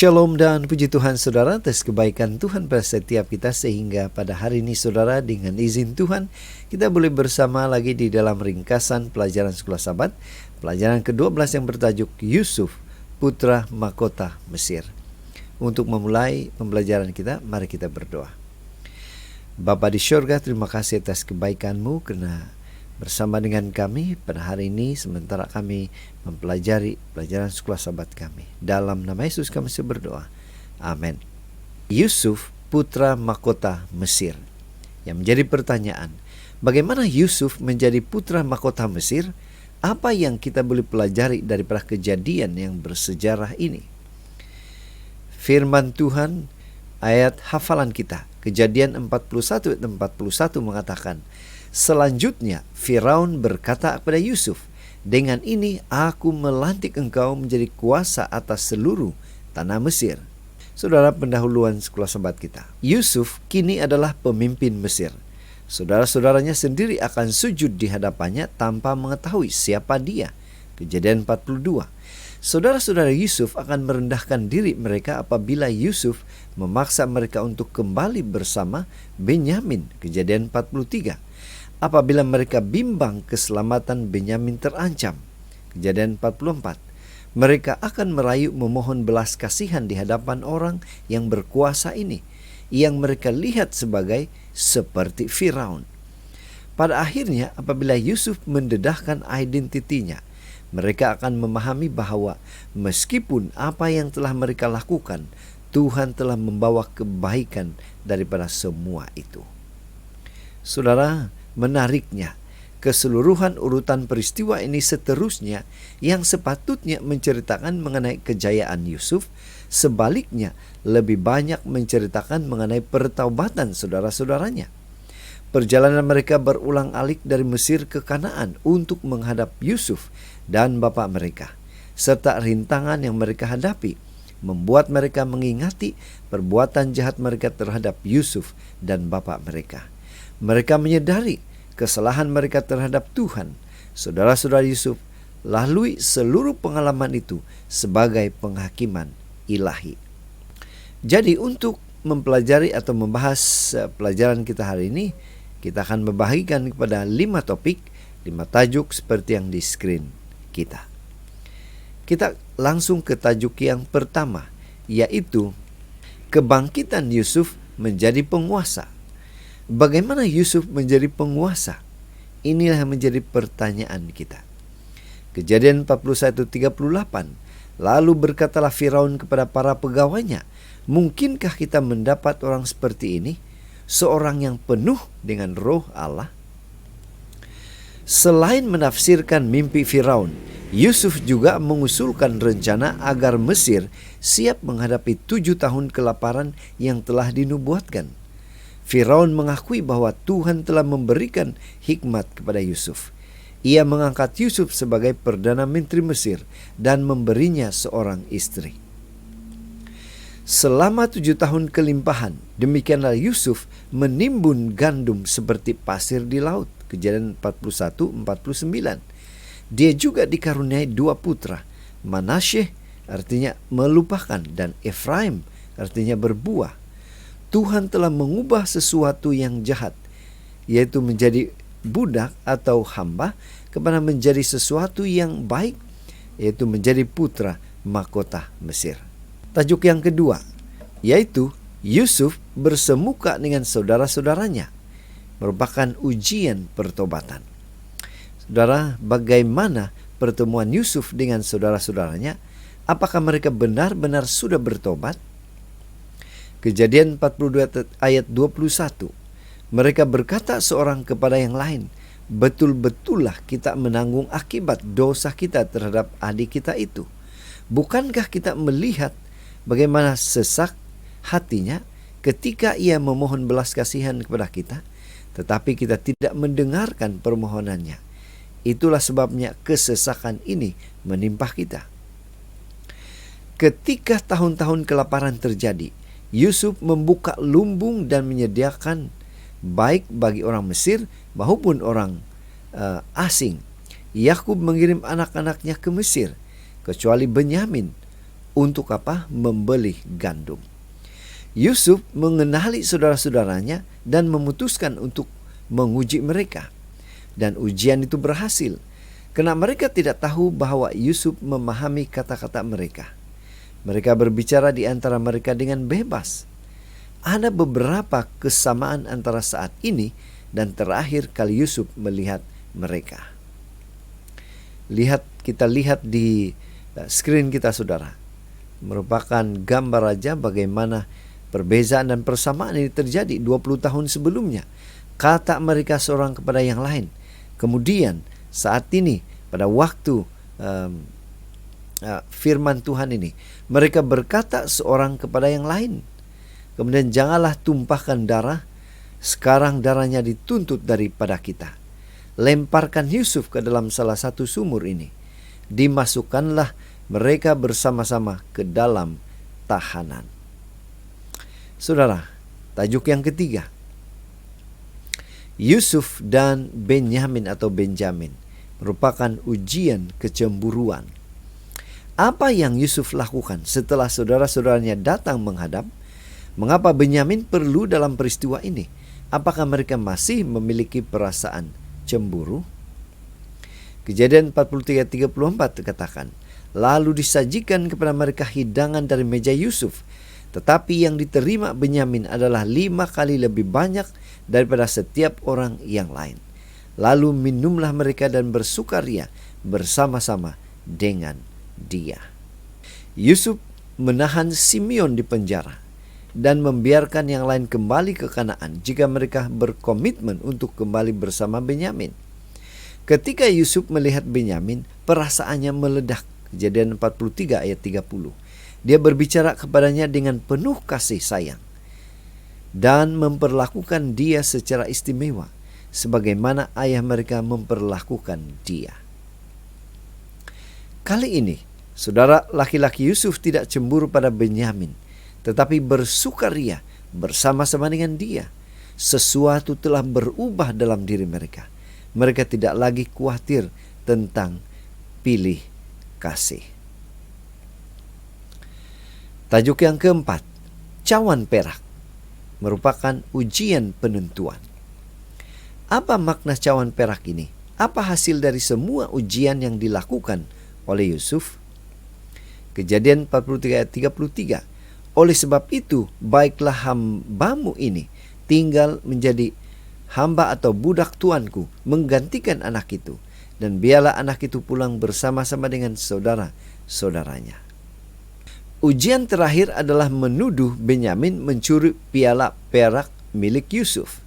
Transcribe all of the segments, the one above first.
Shalom dan puji Tuhan saudara atas kebaikan Tuhan pada setiap kita, sehingga pada hari ini saudara dengan izin Tuhan kita boleh bersama lagi di dalam ringkasan pelajaran Sekolah Sabat, pelajaran ke-12 yang bertajuk Yusuf, Putra Mahkota Mesir. Untuk memulai pembelajaran kita, mari kita berdoa. Bapa di syurga, terima kasih atas kebaikan-Mu karena bersama dengan kami pada hari ini sementara kami mempelajari pelajaran Sekolah Sabat kami. Dalam nama Yesus kami berdoa. Amin. Yusuf, putra mahkota Mesir. Yang menjadi pertanyaan, bagaimana Yusuf menjadi putra mahkota Mesir? Apa yang kita boleh pelajari daripada kejadian yang bersejarah ini? Firman Tuhan, ayat hafalan kita, Kejadian 41 ayat 41 mengatakan, selanjutnya Firaun berkata kepada Yusuf, dengan ini aku melantik engkau menjadi kuasa atas seluruh tanah Mesir. Saudara, pendahuluan Sekolah Sabat kita, Yusuf kini adalah pemimpin Mesir. Saudara-saudaranya sendiri akan sujud di hadapannya tanpa mengetahui siapa dia. Kejadian 42. Saudara-saudara Yusuf akan merendahkan diri mereka apabila Yusuf memaksa mereka untuk kembali bersama Benyamin. Kejadian 43. Apabila mereka bimbang keselamatan Benyamin terancam. Kejadian 44. Mereka akan merayu memohon belas kasihan di hadapan orang yang berkuasa ini, yang mereka lihat sebagai seperti Firaun. Pada akhirnya apabila Yusuf mendedahkan identitinya, mereka akan memahami bahwa meskipun apa yang telah mereka lakukan, Tuhan telah membawa kebaikan daripada semua itu. Saudara, menariknya, keseluruhan urutan peristiwa ini seterusnya yang sepatutnya menceritakan mengenai kejayaan Yusuf, sebaliknya lebih banyak menceritakan mengenai pertaubatan saudara-saudaranya. Perjalanan mereka berulang-alik dari Mesir ke Kanaan untuk menghadap Yusuf dan bapak mereka, serta rintangan yang mereka hadapi, membuat mereka mengingati perbuatan jahat mereka terhadap Yusuf dan bapak mereka. Mereka menyadari kesalahan mereka terhadap Tuhan. Saudara-saudara Yusuf lalui seluruh pengalaman itu sebagai penghakiman ilahi. Jadi untuk mempelajari atau membahas pelajaran kita hari ini, kita akan membagikan kepada 5 topik, 5 tajuk seperti yang di screen kita. Kita langsung ke tajuk yang pertama, yaitu kebangkitan Yusuf menjadi penguasa. Bagaimana Yusuf menjadi penguasa? Inilah yang menjadi pertanyaan kita. Kejadian 41:38. Lalu berkatalah Firaun kepada para pegawainya, mungkinkah kita mendapat orang seperti ini, seorang yang penuh dengan roh Allah? Selain menafsirkan mimpi Firaun, Yusuf juga mengusulkan rencana agar Mesir siap menghadapi 7 tahun kelaparan yang telah dinubuatkan. Firaun mengakui bahwa Tuhan telah memberikan hikmat kepada Yusuf. Ia mengangkat Yusuf sebagai Perdana Menteri Mesir dan memberinya seorang istri. Selama 7 tahun kelimpahan, demikianlah Yusuf menimbun gandum seperti pasir di laut. Kejadian 41:49. Dia juga dikaruniai 2 putra, Manasyeh artinya melupakan dan Efraim artinya berbuah. Tuhan telah mengubah sesuatu yang jahat, yaitu menjadi budak atau hamba, kepada menjadi sesuatu yang baik, yaitu menjadi putra mahkota Mesir. Tajuk yang kedua, yaitu Yusuf bersemuka dengan saudara-saudaranya, merupakan ujian pertobatan. Saudara, bagaimana pertemuan Yusuf dengan saudara-saudaranya? Apakah mereka benar-benar sudah bertobat? Kejadian 42 ayat 21. Mereka berkata seorang kepada yang lain, betul-betullah kita menanggung akibat dosa kita terhadap adik kita itu. Bukankah kita melihat bagaimana sesak hatinya ketika ia memohon belas kasihan kepada kita, tetapi kita tidak mendengarkan permohonannya. Itulah sebabnya kesesakan ini menimpa kita. Ketika tahun-tahun kelaparan terjadi, Yusuf membuka lumbung dan menyediakan baik bagi orang Mesir maupun orang asing. Yakub mengirim anak-anaknya ke Mesir, kecuali Benyamin. Untuk apa? Membeli gandum. Yusuf mengenali saudara-saudaranya dan memutuskan untuk menguji mereka. Dan ujian itu berhasil, karena mereka tidak tahu bahwa Yusuf memahami kata-kata mereka. Mereka berbicara di antara mereka dengan bebas. Ada beberapa kesamaan antara saat ini dan terakhir kali Yusuf melihat mereka. Kita lihat di screen kita, saudara. Merupakan gambar aja bagaimana perbezaan dan persamaan ini terjadi 20 tahun sebelumnya. Kata mereka seorang kepada yang lain. Kemudian saat ini pada waktu firman Tuhan ini, mereka berkata seorang kepada yang lain. Kemudian janganlah tumpahkan darah, sekarang darahnya dituntut daripada kita. Lemparkan Yusuf ke dalam salah satu sumur ini. Dimasukkanlah mereka bersama-sama ke dalam tahanan. Saudara, tajuk yang ketiga, Yusuf dan Benyamin atau Benjamin merupakan ujian kecemburuan. Apa yang Yusuf lakukan setelah saudara-saudaranya datang menghadap? Mengapa Benyamin perlu dalam peristiwa ini? Apakah mereka masih memiliki perasaan cemburu? Kejadian 43:34 dikatakan, lalu disajikan kepada mereka hidangan dari meja Yusuf. Tetapi yang diterima Benyamin adalah 5 kali lebih banyak daripada setiap orang yang lain. Lalu minumlah mereka dan bersukaria bersama-sama dengan dia. Yusuf menahan Simeon di penjara dan membiarkan yang lain kembali ke Kanaan jika mereka berkomitmen untuk kembali bersama Benyamin. Ketika Yusuf melihat Benyamin, perasaannya meledak. Kejadian 43 ayat 30. Dia berbicara kepadanya dengan penuh kasih sayang dan memperlakukan dia secara istimewa, sebagaimana ayah mereka memperlakukan dia. Kali ini, saudara laki-laki Yusuf tidak cemburu pada Benyamin, tetapi bersukaria bersama-sama dengan dia. Sesuatu telah berubah dalam diri mereka. Mereka tidak lagi khawatir tentang pilih kasih. Tajuk yang keempat, cawan perak, merupakan ujian penentuan. Apa makna cawan perak ini? Apa hasil dari semua ujian yang dilakukan oleh Yusuf? Kejadian 43 ayat 33. Oleh sebab itu, baiklah hambamu ini tinggal menjadi hamba atau budak tuanku, menggantikan anak itu, dan biarlah anak itu pulang bersama-sama dengan saudara-saudaranya. Ujian terakhir adalah menuduh Benyamin mencuri piala perak milik Yusuf.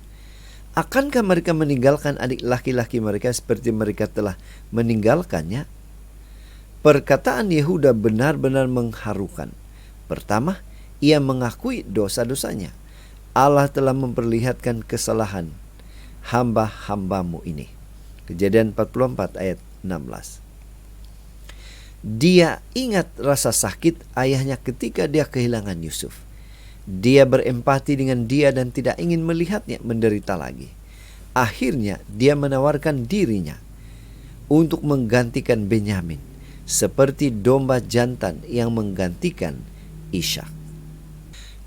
Akankah mereka meninggalkan adik laki-laki mereka seperti mereka telah meninggalkannya? Perkataan Yehuda benar-benar mengharukan. Pertama, ia mengakui dosa-dosanya. Allah telah memperlihatkan kesalahan hamba-hambamu ini. Kejadian 44 ayat 16. Dia ingat rasa sakit ayahnya ketika dia kehilangan Yusuf. Dia berempati dengan dia dan tidak ingin melihatnya menderita lagi. Akhirnya dia menawarkan dirinya untuk menggantikan Benyamin, seperti domba jantan yang menggantikan Ishak.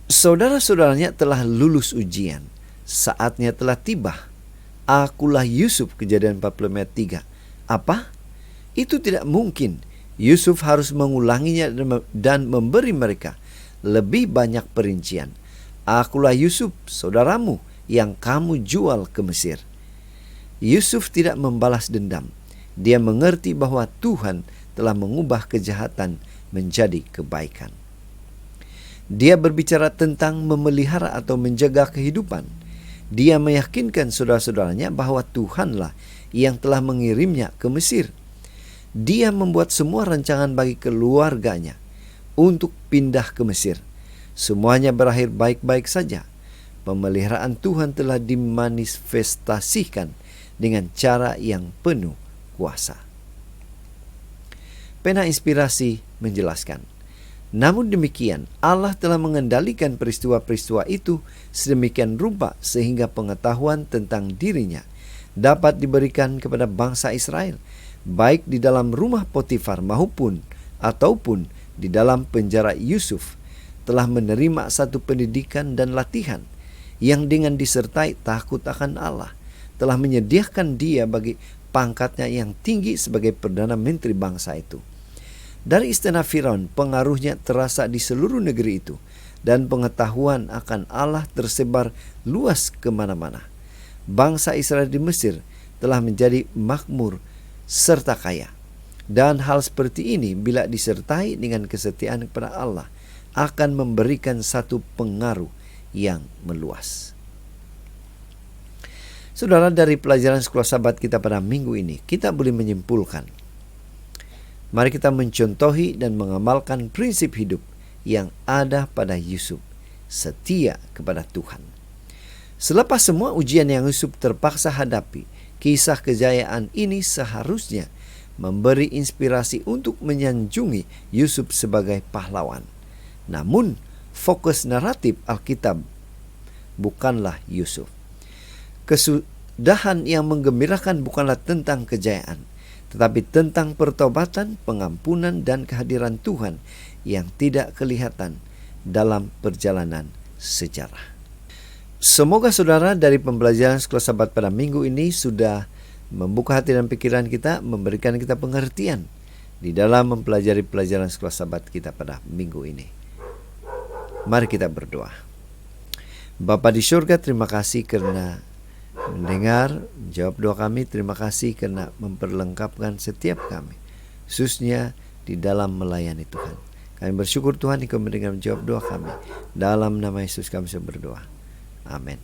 Saudara-saudaranya telah lulus ujian. Saatnya telah tiba. Akulah Yusuf, Kejadian 40 ayat 3. Apa? Itu tidak mungkin. Yusuf harus mengulanginya dan memberi mereka lebih banyak perincian. Akulah Yusuf, saudaramu, yang kamu jual ke Mesir. Yusuf tidak membalas dendam. Dia mengerti bahwa Tuhan telah mengubah kejahatan menjadi kebaikan. Dia berbicara tentang memelihara atau menjaga kehidupan. Dia meyakinkan saudara-saudaranya bahwa Tuhanlah yang telah mengirimnya ke Mesir. Dia membuat semua rancangan bagi keluarganya untuk pindah ke Mesir. Semuanya berakhir baik-baik saja. Pemeliharaan Tuhan telah dimanifestasikan dengan cara yang penuh kuasa. Pena Inspirasi menjelaskan, namun demikian Allah telah mengendalikan peristiwa-peristiwa itu sedemikian rupa sehingga pengetahuan tentang dirinya dapat diberikan kepada bangsa Israel, baik di dalam rumah Potifar ataupun di dalam penjara Yusuf telah menerima satu pendidikan dan latihan yang dengan disertai takut akan Allah telah menyediakan dia bagi pangkatnya yang tinggi sebagai Perdana Menteri bangsa itu. Dari istana Firaun, pengaruhnya terasa di seluruh negeri itu, dan pengetahuan akan Allah tersebar luas kemana-mana. Bangsa Israel di Mesir telah menjadi makmur serta kaya. Dan hal seperti ini bila disertai dengan kesetiaan kepada Allah akan memberikan satu pengaruh yang meluas. Saudara, dari pelajaran sekolah Sabat kita pada minggu ini, kita boleh menyimpulkan, mari kita mencontohi dan mengamalkan prinsip hidup yang ada pada Yusuf, setia kepada Tuhan. Selepas semua ujian yang Yusuf terpaksa hadapi, kisah kejayaan ini seharusnya memberi inspirasi untuk menyanjungi Yusuf sebagai pahlawan. Namun, fokus naratif Alkitab bukanlah Yusuf. Kesudahan yang menggembirakan bukanlah tentang kejayaan, tetapi tentang pertobatan, pengampunan, dan kehadiran Tuhan yang tidak kelihatan dalam perjalanan sejarah. Semoga saudara dari pembelajaran sekolah Sabat pada minggu ini sudah membuka hati dan pikiran kita, memberikan kita pengertian di dalam mempelajari pelajaran sekolah Sabat kita pada minggu ini. Mari kita berdoa. Bapa di surga, terima kasih karena mendengar, jawab doa kami. Terima kasih karena memperlengkapkan setiap kami, khususnya di dalam melayani Tuhan. Kami bersyukur Tuhan Engkau mendengar menjawab doa kami. Dalam nama Yesus kami berdoa. Amin.